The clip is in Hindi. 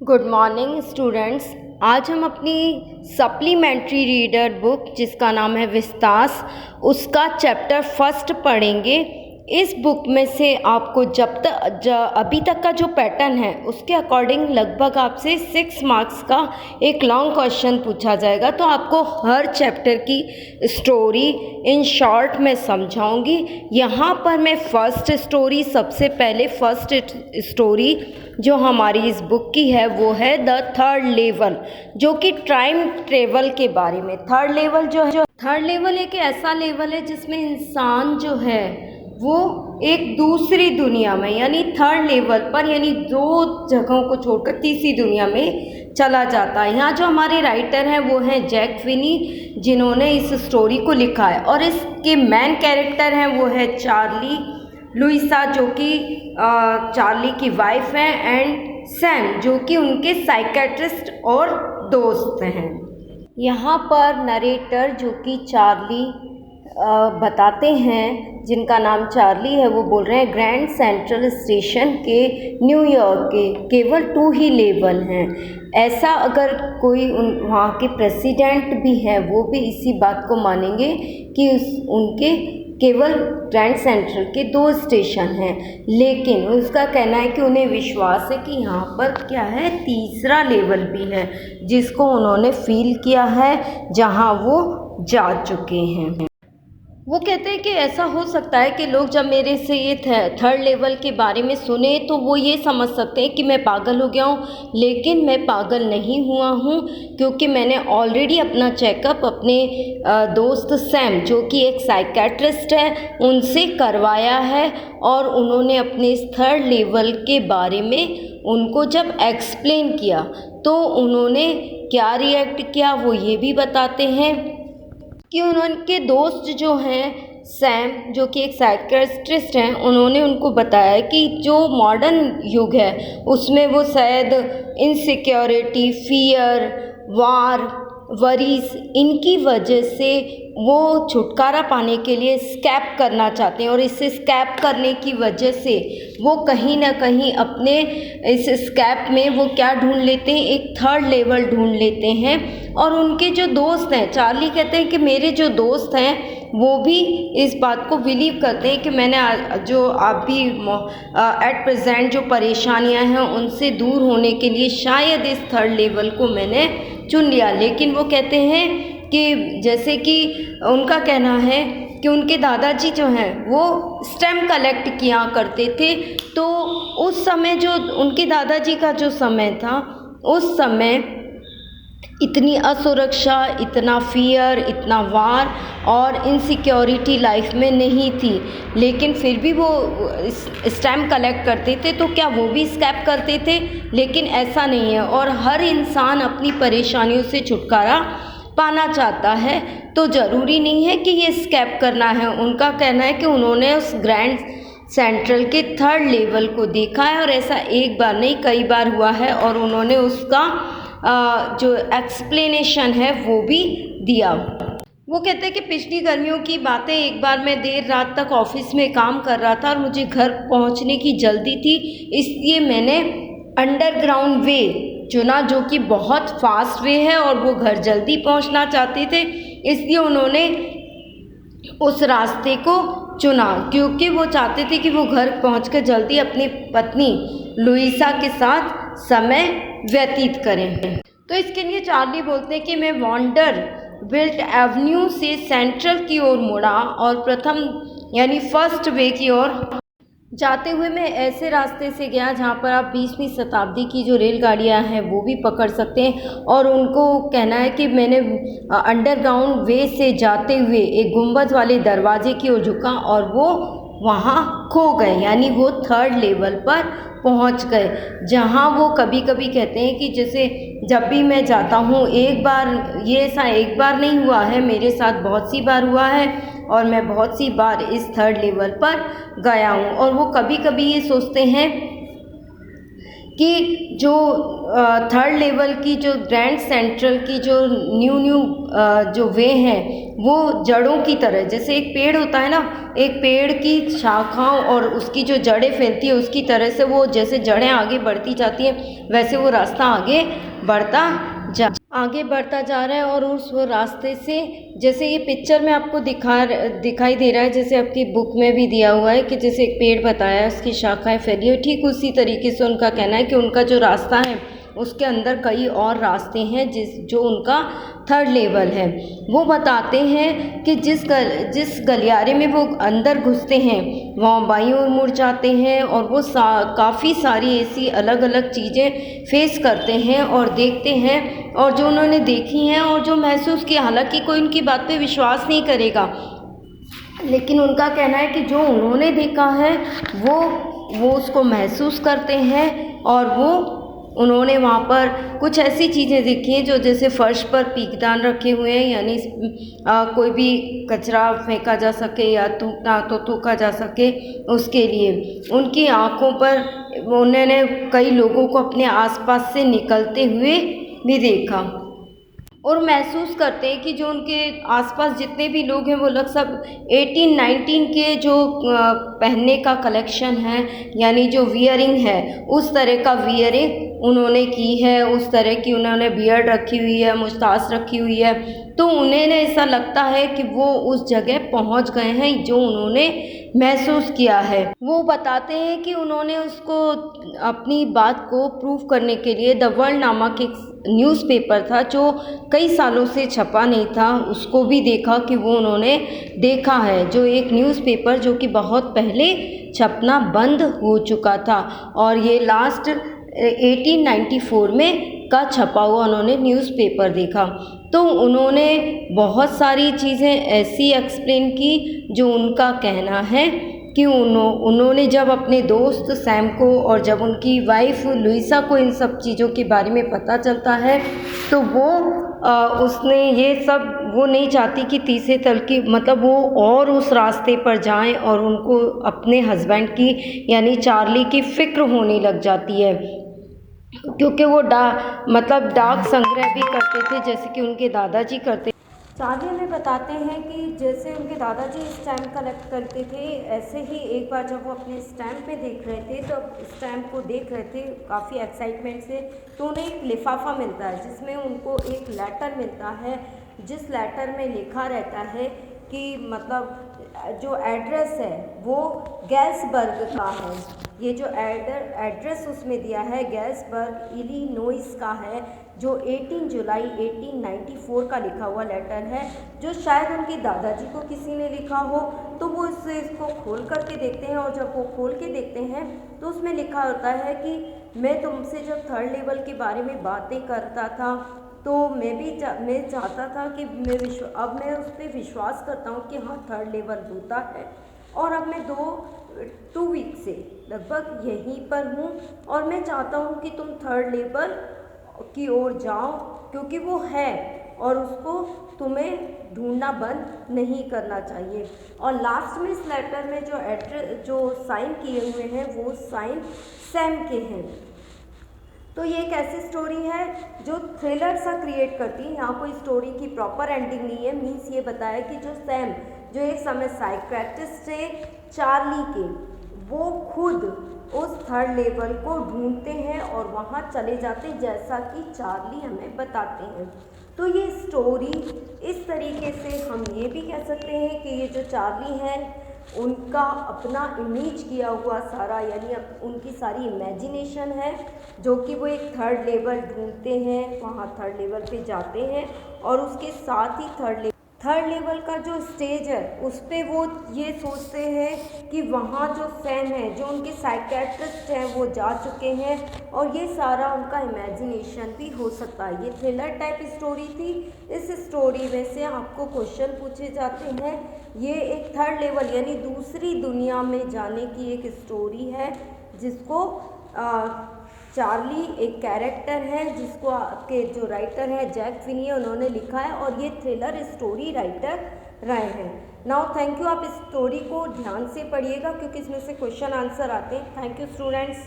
Good morning students. आज हम अपनी सप्लीमेंट्री रीडर बुक जिसका नाम है विस्तास, उसका चैप्टर फर्स्ट पढ़ेंगे। इस बुक में से आपको अभी तक का जो पैटर्न है उसके अकॉर्डिंग लगभग आपसे 6 मार्क्स का एक लॉन्ग क्वेश्चन पूछा जाएगा। तो आपको हर चैप्टर की स्टोरी इन शॉर्ट में समझाऊंगी। यहाँ पर मैं सबसे पहले फर्स्ट स्टोरी जो हमारी इस बुक की है वो है द थर्ड लेवल, जो कि टाइम ट्रेवल के बारे में। थर्ड लेवल एक ऐसा लेवल है जिसमें इंसान जो है वो एक दूसरी दुनिया में यानी थर्ड लेवल पर यानी 2 जगहों को छोड़कर तीसरी दुनिया में चला जाता है। यहाँ जो हमारे राइटर हैं वो हैं जैक फिनी, जिन्होंने इस स्टोरी को लिखा है। और इसके मेन कैरेक्टर हैं वो है चार्ली, लुइसा जो कि चार्ली की वाइफ हैं, एंड सैम जो कि उनके साइकेट्रिस्ट और दोस्त हैं। यहाँ पर नरेटर जो कि चार्ली बताते हैं, जिनका नाम चार्ली है, वो बोल रहे हैं ग्रैंड सेंट्रल स्टेशन के न्यूयॉर्क के केवल 2 ही लेवल हैं। ऐसा अगर कोई वहाँ के प्रेसिडेंट भी हैं वो भी इसी बात को मानेंगे कि उनके केवल ग्रैंड सेंट्रल के 2 स्टेशन हैं। लेकिन उसका कहना है कि उन्हें विश्वास है कि यहाँ पर क्या है, तीसरा लेवल भी है जिसको उन्होंने फील किया है, जहाँ वो जा चुके हैं। वो कहते हैं कि ऐसा हो सकता है कि लोग जब मेरे से ये थर्ड लेवल के बारे में सुने तो वो ये समझ सकते हैं कि मैं पागल हो गया हूँ, लेकिन मैं पागल नहीं हुआ हूँ, क्योंकि मैंने ऑलरेडी अपना चेकअप अपने दोस्त सैम जो कि एक साइकेट्रिस्ट है उनसे करवाया है। और उन्होंने अपने इस थर्ड लेवल के बारे में उनको जब एक्सप्लेन किया तो उन्होंने क्या रिएक्ट किया वो ये भी बताते हैं कि उनके दोस्त जो हैं सैम जो कि एक साइकियाट्रिस्ट हैं, उन्होंने उनको बताया कि जो मॉडर्न युग है उसमें वो शायद इनसिक्योरिटी, फियर, वार, वरीज, इनकी वजह से वो छुटकारा पाने के लिए स्कैप करना चाहते हैं। और इस स्कैप करने की वजह से वो कहीं ना कहीं अपने इस स्कैप में वो क्या ढूंढ लेते हैं, एक थर्ड लेवल ढूंढ लेते हैं। और उनके जो दोस्त हैं, चार्ली कहते हैं कि मेरे जो दोस्त हैं वो भी इस बात को बिलीव करते हैं कि मैंने जो अभी एट प्रेजेंट जो परेशानियां हैं उनसे दूर होने के लिए शायद इस थर्ड लेवल को मैंने चुन लिया। लेकिन वो कहते हैं कि जैसे कि उनका कहना है कि उनके दादाजी जो हैं वो स्टैम्प कलेक्ट किया करते थे, तो उस समय जो उनके दादाजी का जो समय था उस समय इतनी असुरक्षा, इतना फियर, इतना वार और इनसिक्योरिटी लाइफ में नहीं थी। लेकिन फिर भी वो स्टैम्प कलेक्ट करते थे, तो क्या वो भी स्कैप करते थे? लेकिन ऐसा नहीं है। और हर इंसान अपनी परेशानियों से छुटकारा पाना चाहता है, तो ज़रूरी नहीं है कि ये स्कैप करना है। उनका कहना है कि उन्होंने उस ग्रैंड सेंट्रल के थर्ड लेवल को देखा है और ऐसा एक बार नहीं कई बार हुआ है, और उन्होंने उसका जो एक्सप्लेनेशन है वो भी दिया। वो कहते हैं कि पिछली गर्मियों की बातें, एक बार मैं देर रात तक ऑफिस में काम कर रहा था और मुझे घर पहुंचने की जल्दी थी, इसलिए मैंने अंडरग्राउंड वे चुना जो कि बहुत फास्ट वे है और वो घर जल्दी पहुंचना चाहते थे, इसलिए उन्होंने उस रास्ते को चुना क्योंकि वो चाहते थे कि वो घर पहुंचकर जल्दी अपनी पत्नी लुइसा के साथ समय व्यतीत करें। तो इसके लिए चार्ली बोलते हैं कि मैं वॉन्डर बिल्ट एवेन्यू से सेंट्रल की ओर मुड़ा और प्रथम यानी फर्स्ट वे की ओर जाते हुए मैं ऐसे रास्ते से गया जहाँ पर आप 20वीं शताब्दी की जो रेलगाड़ियाँ हैं वो भी पकड़ सकते हैं। और उनको कहना है कि मैंने अंडरग्राउंड वे से जाते हुए एक गुंबद वाले दरवाजे की ओर झुका और वो वहाँ खो गए, यानी वो थर्ड लेवल पर पहुँच गए। जहाँ वो कभी कभी कहते हैं कि जैसे जब भी मैं जाता हूँ, एक बार ये ऐसा एक बार नहीं हुआ है, मेरे साथ बहुत सी बार हुआ है और मैं बहुत सी बार इस थर्ड लेवल पर गया हूँ। और वो कभी कभी ये सोचते हैं कि जो थर्ड लेवल की जो ग्रैंड सेंट्रल की जो न्यू जो वे हैं वो जड़ों की तरह, जैसे एक पेड़ होता है ना, एक पेड़ की शाखाओं और उसकी जो जड़ें फैलती है उसकी तरह से वो जैसे जड़ें आगे बढ़ती जाती हैं वैसे वो रास्ता आगे बढ़ता जा रहा है। और उस वो रास्ते से जैसे ये पिक्चर में आपको दिखाई दे रहा है, जैसे आपकी बुक में भी दिया हुआ है कि जैसे एक पेड़ बताया है उसकी शाखाएं फैली है, ठीक उसी तरीके से उनका कहना है कि उनका जो रास्ता है उसके अंदर कई और रास्ते हैं जो उनका थर्ड लेवल है। वो बताते हैं कि जिस गलियारे में वो अंदर घुसते हैं वहाँ बाईं ओर मुड़ जाते हैं और वो काफ़ी सारी ऐसी अलग अलग चीज़ें फेस करते हैं और देखते हैं, और जो उन्होंने देखी हैं और जो महसूस किया, हालांकि कोई उनकी बात पे विश्वास नहीं करेगा, लेकिन उनका कहना है कि जो उन्होंने देखा है वो उसको महसूस करते हैं। और उन्होंने वहाँ पर कुछ ऐसी चीज़ें देखी हैं जो जैसे फर्श पर पीकदान रखे हुए हैं, यानी कोई भी कचरा फेंका जा सके या थूका जा सके उसके लिए। उनकी आँखों पर उन्होंने कई लोगों को अपने आसपास से निकलते हुए भी देखा और महसूस करते हैं कि जो उनके आसपास जितने भी लोग हैं वो लोग सब 18-19 के जो पहनने का कलेक्शन है, यानी जो वियरिंग है उस तरह का वियरिंग उन्होंने की है, उस तरह की उन्होंने बियर्ड रखी हुई है, मुस्तास रखी हुई है। तो उन्हें ऐसा लगता है कि वो उस जगह पहुंच गए हैं जो उन्होंने महसूस किया है। वो बताते हैं कि उन्होंने उसको अपनी बात को प्रूव करने के लिए द वर्ल्ड नामक एक न्यूज़पेपर था जो कई सालों से छपा नहीं था, उसको भी देखा कि वो उन्होंने देखा है, जो एक न्यूज़पेपर जो कि बहुत पहले छपना बंद हो चुका था और ये लास्ट 1894 में का छपा हुआ उन्होंने न्यूज़पेपर देखा। तो उन्होंने बहुत सारी चीज़ें ऐसी एक्सप्लेन की जो उनका कहना है कि उन्होंने जब अपने दोस्त सैम को और जब उनकी वाइफ लुइसा को इन सब चीज़ों के बारे में पता चलता है तो उसने ये सब वो नहीं चाहती कि तीसरे तल की मतलब वो और उस रास्ते पर जाएं और उनको अपने हस्बैंड की यानी चार्ली की फ़िक्र होने लग जाती है, क्योंकि वो डाक संग्रह भी करते थे जैसे कि उनके दादाजी करते। चार्ली हमें बताते हैं कि जैसे उनके दादाजी स्टैम्प कलेक्ट करते थे, ऐसे ही एक बार जब वो अपने स्टैम्प पे देख रहे थे तो स्टैम्प को देख रहे थे काफ़ी एक्साइटमेंट से, तो उन्हें एक लिफाफा मिलता है जिसमें उनको एक लेटर मिलता है, जिस लेटर में लिखा रहता है कि मतलब जो एड्रेस है वो गैल्सबर्ग का है। ये जो एड्रेस उसमें दिया है गैल्सबर्ग इलिनॉइस का है, जो 18 जुलाई 1894 का लिखा हुआ लेटर है, जो शायद उनके दादाजी को किसी ने लिखा हो। तो वो इसको खोल करके देखते हैं और जब वो खोल के देखते हैं तो उसमें लिखा होता है कि मैं तुमसे जब थर्ड लेवल के बारे में बातें करता था तो मैं चाहता था कि अब मैं उस पर विश्वास करता हूँ कि हाँ थर्ड लेवल होता है, और अब मैं 2 वीक से लगभग यहीं पर हूँ और मैं चाहता हूँ कि तुम थर्ड लेवल की ओर जाओ क्योंकि वो है और उसको तुम्हें ढूंढना बंद नहीं करना चाहिए। और लास्ट में इस लेटर में जो साइन किए हुए हैं वो साइन सैम के हैं। तो ये एक ऐसी स्टोरी है जो थ्रिलर सा क्रिएट करती है। यहाँ कोई स्टोरी की प्रॉपर एंडिंग नहीं है, मीन्स ये बताया कि जो सैम जो एक समय साइकियाट्रिस्ट थे चार्ली के, वो खुद उस थर्ड लेवल को ढूंढते हैं और वहाँ चले जाते हैं जैसा कि चार्ली हमें बताते हैं। तो ये स्टोरी इस तरीके से हम ये भी कह सकते हैं कि ये जो चार्ली हैं उनका अपना इमेज किया हुआ सारा यानी उनकी सारी इमेजिनेशन है जो कि वो एक थर्ड लेवल ढूंढते हैं, वहाँ थर्ड लेवल पे जाते हैं और उसके साथ ही थर्ड लेवल का जो स्टेज है उस पे वो ये सोचते हैं कि वहाँ जो सैम है जो उनके साइकियाट्रिस्ट हैं वो जा चुके हैं और ये सारा उनका इमेजिनेशन भी हो सकता है। ये थ्रिलर टाइप स्टोरी थी। इस स्टोरी में से आपको क्वेश्चन पूछे जाते हैं। ये एक थर्ड लेवल यानी दूसरी दुनिया में जाने की एक स्टोरी है जिसको चार्ली एक कैरेक्टर है जिसको आपके जो राइटर है जैक फिनी उन्होंने लिखा है और ये थ्रिलर स्टोरी राइटर रहे हैं। नाउ थैंक यू, आप इस स्टोरी को ध्यान से पढ़िएगा क्योंकि इसमें से क्वेश्चन आंसर आते हैं। Thank you students.